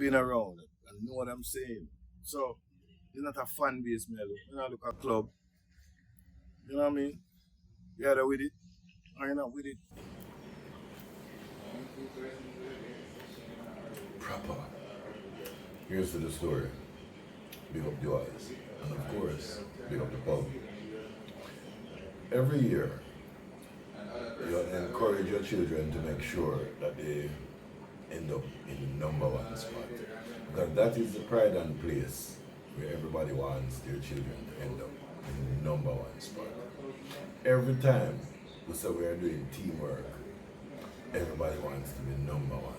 been around and know what I'm saying. So it's not a fan base, man. You know, look at club. You know what I mean? You either with it or you're not with it. Proper. Here's to the story. Big up the eyes. And of course, big up the pub. Every year, you encourage your children to make sure that they end up in the number one spot. Because that is the pride and place where everybody wants their children to end up in the number one spot. Every time we say we are doing teamwork, everybody wants to be number one.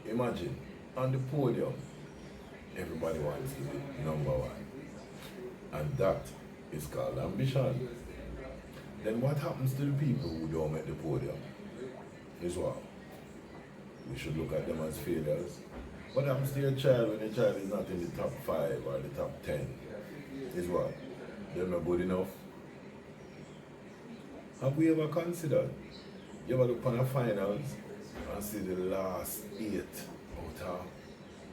Imagine, on the podium, everybody wants to be number one. And that is called ambition. Then what happens to the people who don't make the podium? Is what? We should look at them as failures. What happens to your child when your child is not in the top 5 or the top 10? Is what? They're not good enough. Have we ever considered? You ever look on the finals and see the last 8 out of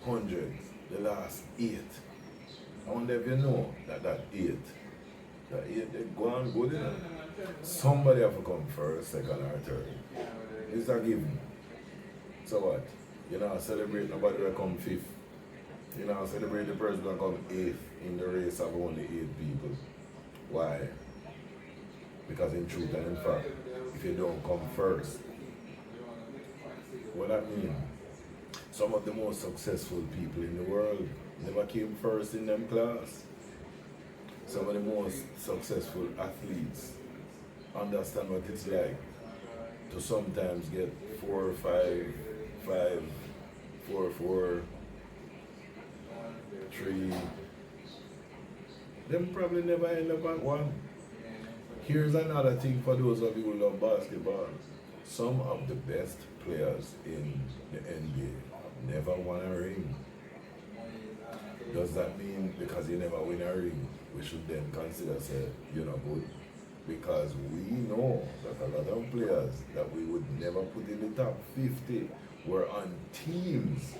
100, the last 8. I wonder if you know that 8, they go on good enough. Somebody have to come first, second or third. It's a given. So what? You know, celebrate nobody will come 5th. You know, celebrate the person that come 8th in the race of only 8 people. Why? Because in truth and in fact, if you don't come first, what that mean? Some of the most successful people in the world never came first in them class. Some of the most successful athletes understand what it's like to sometimes get 4, 5, 5, 4, 4, 3. Them probably never end up at 1. Here's another thing for those of you who love basketball. Some of the best players in the NBA have never won a ring. Does that mean because you never win a ring, we should then consider say you're not good? Because we know that a lot of players that we would never put in the top 50 were on teams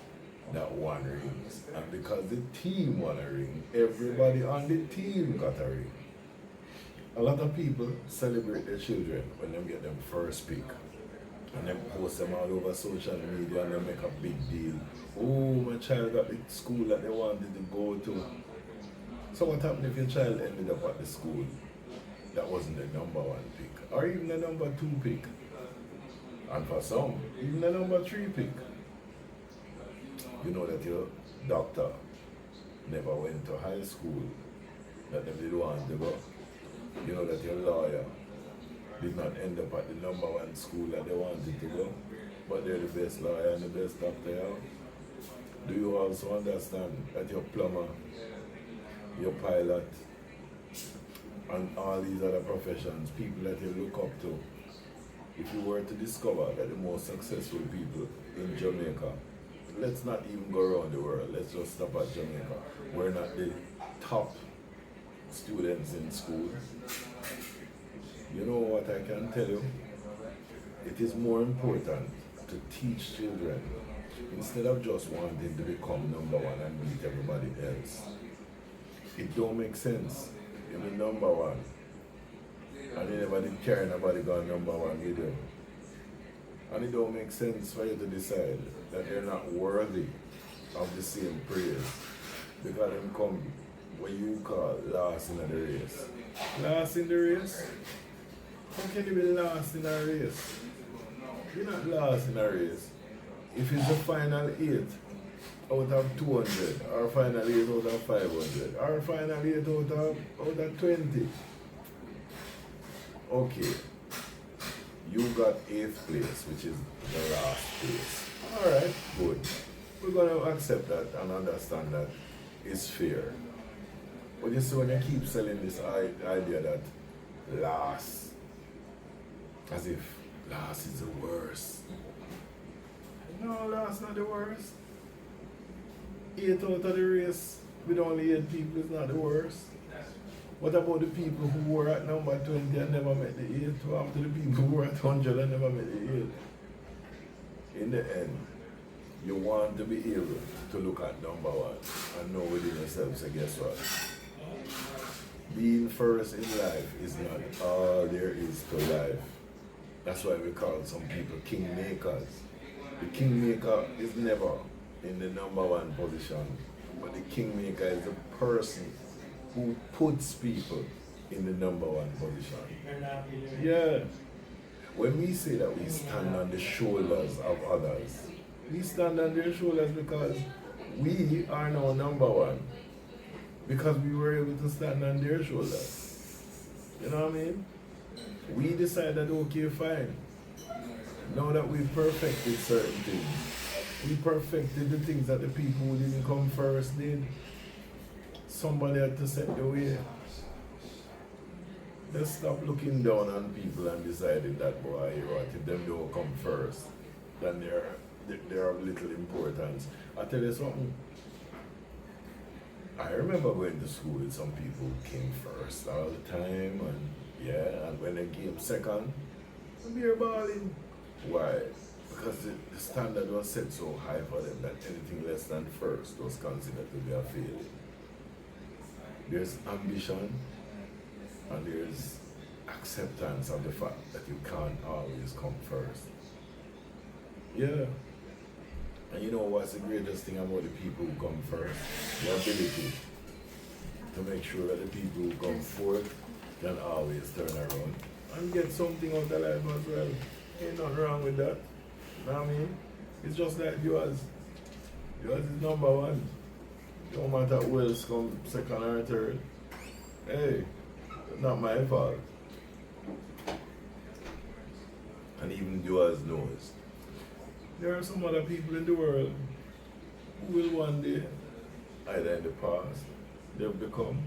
that won rings. And because the team won a ring, everybody on the team got a ring. A lot of people celebrate their children when they get them first pick. And then post them all over social media and they make a big deal. Oh, my child got the school that they wanted to go to. So what happened if your child ended up at the school that wasn't the number 1 pick? Or even the number 2 pick? And for some, even the number 3 pick. You know that your doctor never went to high school, that they didn't want to go. You know that your lawyer did not end up at the number 1 school that they wanted to go, but they're the best lawyer and the best doctor out. Do you also understand that your plumber, your pilot, and all these other professions, people that you look up to, if you were to discover that the most successful people in Jamaica, let's not even go around the world, let's just stop at Jamaica, we're not the top students in school. You know what I can tell you? It is more important to teach children instead of just wanting to become number 1 and beat everybody else. It don't make sense. You're the number 1 and you never did care nobody got number 1 with you. And it don't make sense for you to decide that they're not worthy of the same praise because them come what you call last in the race. Last in the race? How can you be last in a race? You're not last in a race. If it's the final 8 out of 200, or final 8 out of 500, or final 8 out of 20. Okay, you got 8th place, which is the last place. Alright, good. We're going to accept that and understand that it's fair. But you see, when you keep selling this idea that last, as if last is the worst. No, last not the worst. 8 out of the race with only 8 people is not the worst. What about the people who were at number 20 and never met the 8? What happened to the people who were at 100 and never met the 8? In the end, You want to be able to look at number one and know within yourself, so guess what? Being first in life is not all there is to life. That's why we call some people kingmakers. The kingmaker is never in the number one position, but the kingmaker is the person who puts people in the number one position. Yeah. When we say that we stand on the shoulders of others, we stand on their shoulders because we are now number one. Because we were able to stand on their shoulders. You know what I mean? We decided, okay, fine. Now that we've perfected certain things, we perfected the things that the people who didn't come first did. Somebody had to set the way. Let's stop looking down on people and deciding that, boy, you know what, if them don't come first, then they're of little importance. I tell you something. I remember going to school with some people who came first all the time, and yeah, and when they came second, they were balling. Why? Because the standard was set so high for them that anything less than first was considered to be a failure. There's ambition and there's acceptance of the fact that you can't always come first. Yeah. And you know what's the greatest thing about the people who come first? The ability to make sure that the people who come fourth can always turn around and get something out of life as well. Ain't nothing wrong with that. You know what I mean? It's just like yours. Yours is number one. Don't matter who else come second or third. Hey, not my fault. And even yours knows. There are some other people in the world who will one day, either in the past, they've become,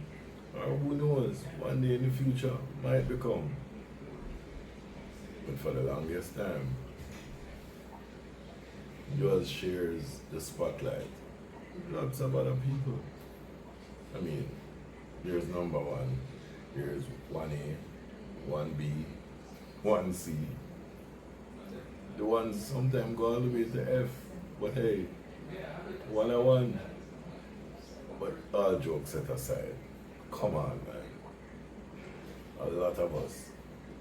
or who knows, one day in the future might become. But for the longest time, yours shares the spotlight. Lots of other people. I mean, there's number one, there's 1A, 1B, 1C. The ones sometimes go all the way to F, but hey, 101. But all jokes set aside, come on, man. A lot of us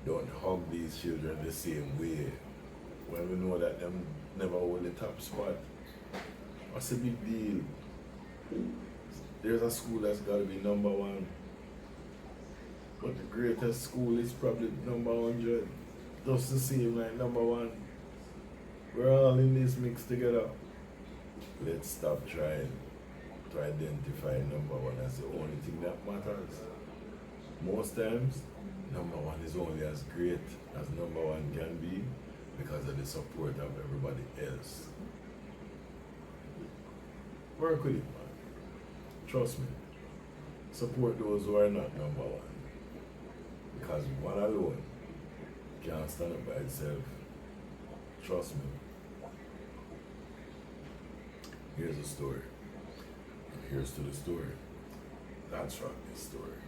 don't hug these children the same way when we know that them never hold the top spot. What's the big deal? There's a school that's got to be number one, but the greatest school is probably number 100. Just the same like number one. We're all in this mix together. Let's stop trying to identify number one as the only thing that matters. Most times, number one is only as great as number one can be because of the support of everybody else. Work with it, man. Trust me. Support those who are not number one. Because one alone can't stand up by itself. Trust me. Here's a story. And here's to the story. That's Rodney's story.